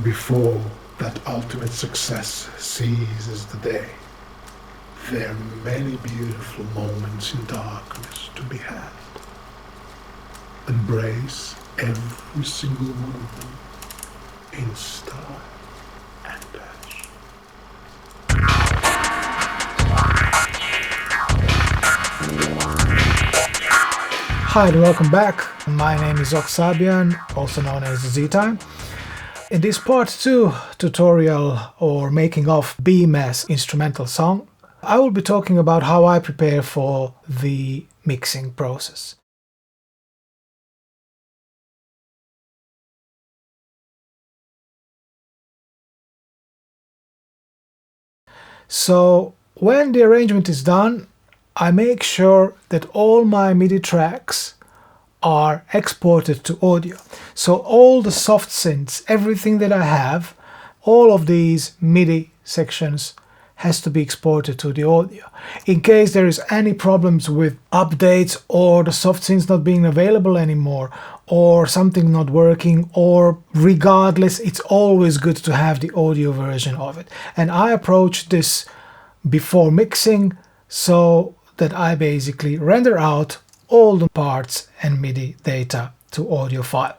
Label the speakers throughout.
Speaker 1: Before that ultimate success seizes the day, there are many beautiful moments in darkness to be had. Embrace every single one of them in style and passion.
Speaker 2: Hi and welcome back. My name is Oksabian, also known as Z-Time. In this part 2 tutorial or making of BMS instrumental song, I will be talking about how I prepare for the mixing process. So when the arrangement is done, I make sure that all my MIDI tracks are exported to audio. So all the soft synths, everything that I have, all of these MIDI sections has to be exported to the audio. In case there is any problems with updates or the soft synths not being available anymore or something not working, or regardless, it's always good to have the audio version of it. And I approach this before mixing so that I basically render out all the parts and MIDI data to audio file.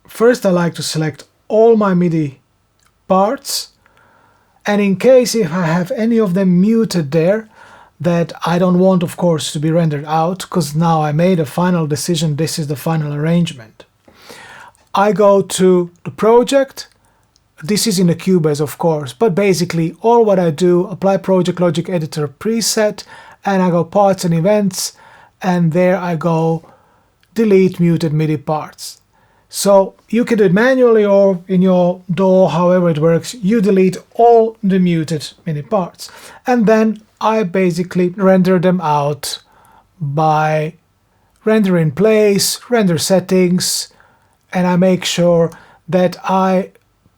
Speaker 2: First, I like to select all my MIDI parts, and in case if I have any of them muted there that I don't want, of course, to be rendered out, because now I made a final decision, this is the final arrangement. I go to the project. This is in the Cubase, of course, but basically all what I do, apply Project Logic Editor preset, and I go parts and events, and there I go delete muted MIDI parts. So you can do it manually or in your DAW, however it works, you delete all the muted MIDI parts. And then I basically render them out by render in place, render settings, and I make sure that I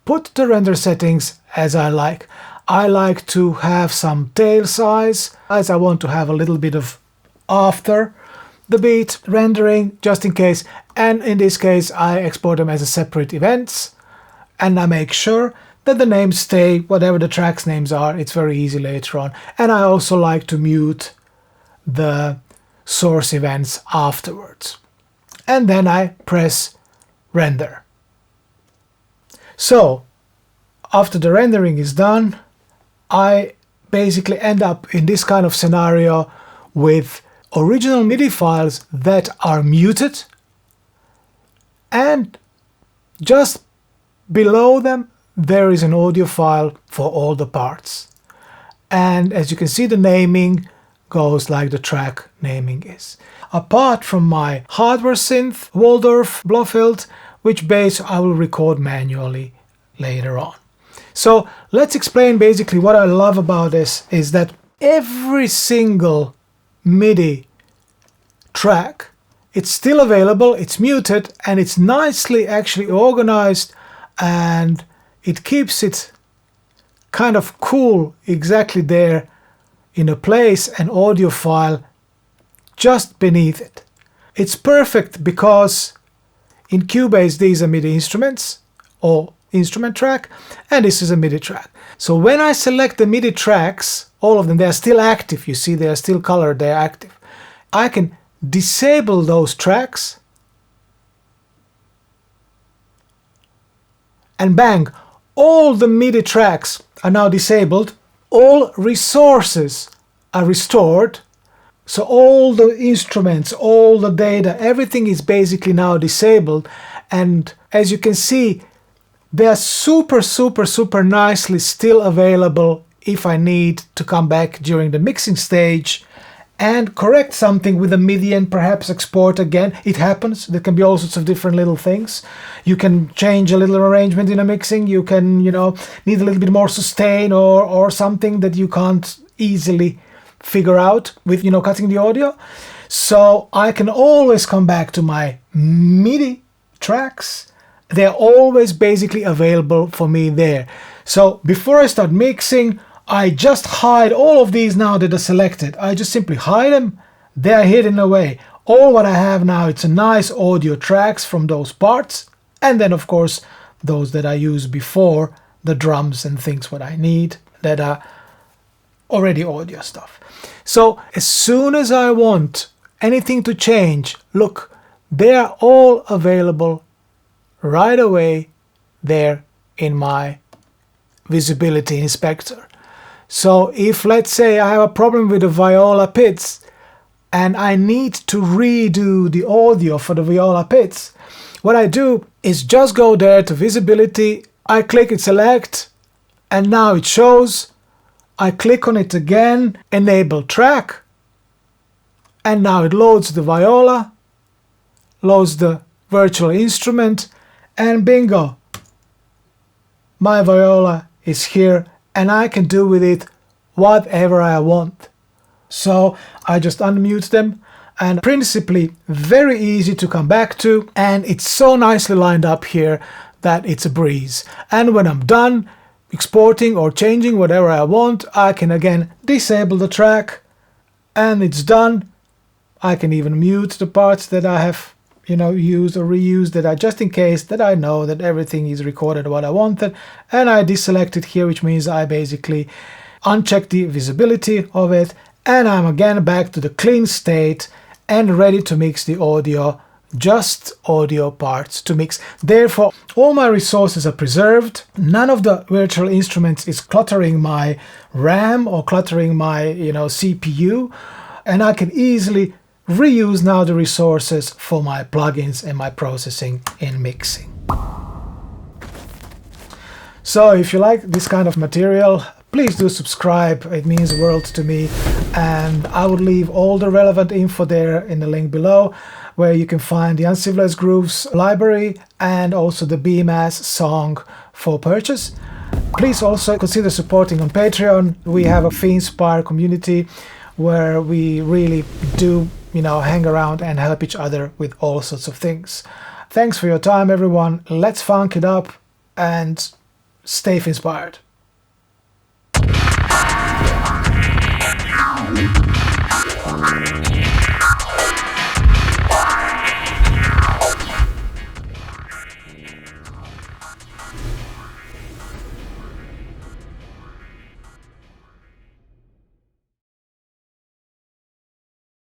Speaker 2: put the render settings as I like. I like to have some tail size, as I want to have a little bit of after the beat rendering, just in case, and in this case I export them as a separate events, and I make sure that the names stay whatever the tracks names are. It's very easy later on. And I also like to mute the source events afterwards, and then I press render. So after the rendering is done, I basically end up in this kind of scenario with original MIDI files that are muted, and just below them there is an audio file for all the parts. And as you can see, the naming goes like the track naming is. Apart from my hardware synth, Waldorf Blofeld, which bass I will record manually later on. So let's explain basically what I love about this is that every single MIDI track, it's still available, it's muted, and it's nicely actually organized, and it keeps it kind of cool exactly there in a place, an audio file just beneath it. It's perfect because in Cubase these are MIDI instruments or instrument track, and this is a MIDI track. So when I select the MIDI tracks, all of them, they are still active. You see, they are still colored, they are active. I can disable those tracks, and bang, all the MIDI tracks are now disabled. All resources are restored. So all the instruments, all the data, everything is basically now disabled. And as you can see, they are super nicely still available if I need to come back during the mixing stage and correct something with a MIDI and perhaps export again. It happens. There can be all sorts of different little things. You can change a little arrangement in a mixing. You can, need a little bit more sustain or something that you can't easily figure out with, cutting the audio. So I can always come back to my MIDI tracks. They're always basically available for me there. So before I start mixing, I just hide all of these now that are selected. I just simply hide them. They're hidden away. All what I have now, it's a nice audio tracks from those parts. And then of course those that I used before, the drums and things what I need that are already audio stuff. So as soon as I want anything to change, look, they are all available right away there in my visibility inspector. So if, let's say, I have a problem with the viola pits and I need to redo the audio for the viola pits, what I do is just go there to visibility, I click it, select, and now it shows. I click on it again, enable track, and now it loads the viola, loads the virtual instrument, and bingo, my viola is here and I can do with it whatever I want. So I just unmute them, and principally very easy to come back to, and it's so nicely lined up here that it's a breeze. And when I'm done exporting or changing whatever I want, I can again disable the track and it's done. I can even mute the parts that I have used or reused, that I just in case that I know that everything is recorded what I wanted, and I deselect it here, which means I basically uncheck the visibility of it, and I'm again back to the clean state and ready to mix the audio, just audio parts to mix. Therefore, all my resources are preserved. None of the virtual instruments is cluttering my RAM or cluttering my CPU, and I can easily reuse now the resources for my plugins and my processing and mixing. So if you like this kind of material, please do subscribe. It means the world to me, and I would leave all the relevant info there in the link below, where you can find the Uncivilized Grooves library and also the BMAS song for purchase. Please also consider supporting on Patreon. We have a Finspire community where we really do hang around and help each other with all sorts of things. Thanks for your time, everyone. Let's funk it up and stay Finspired.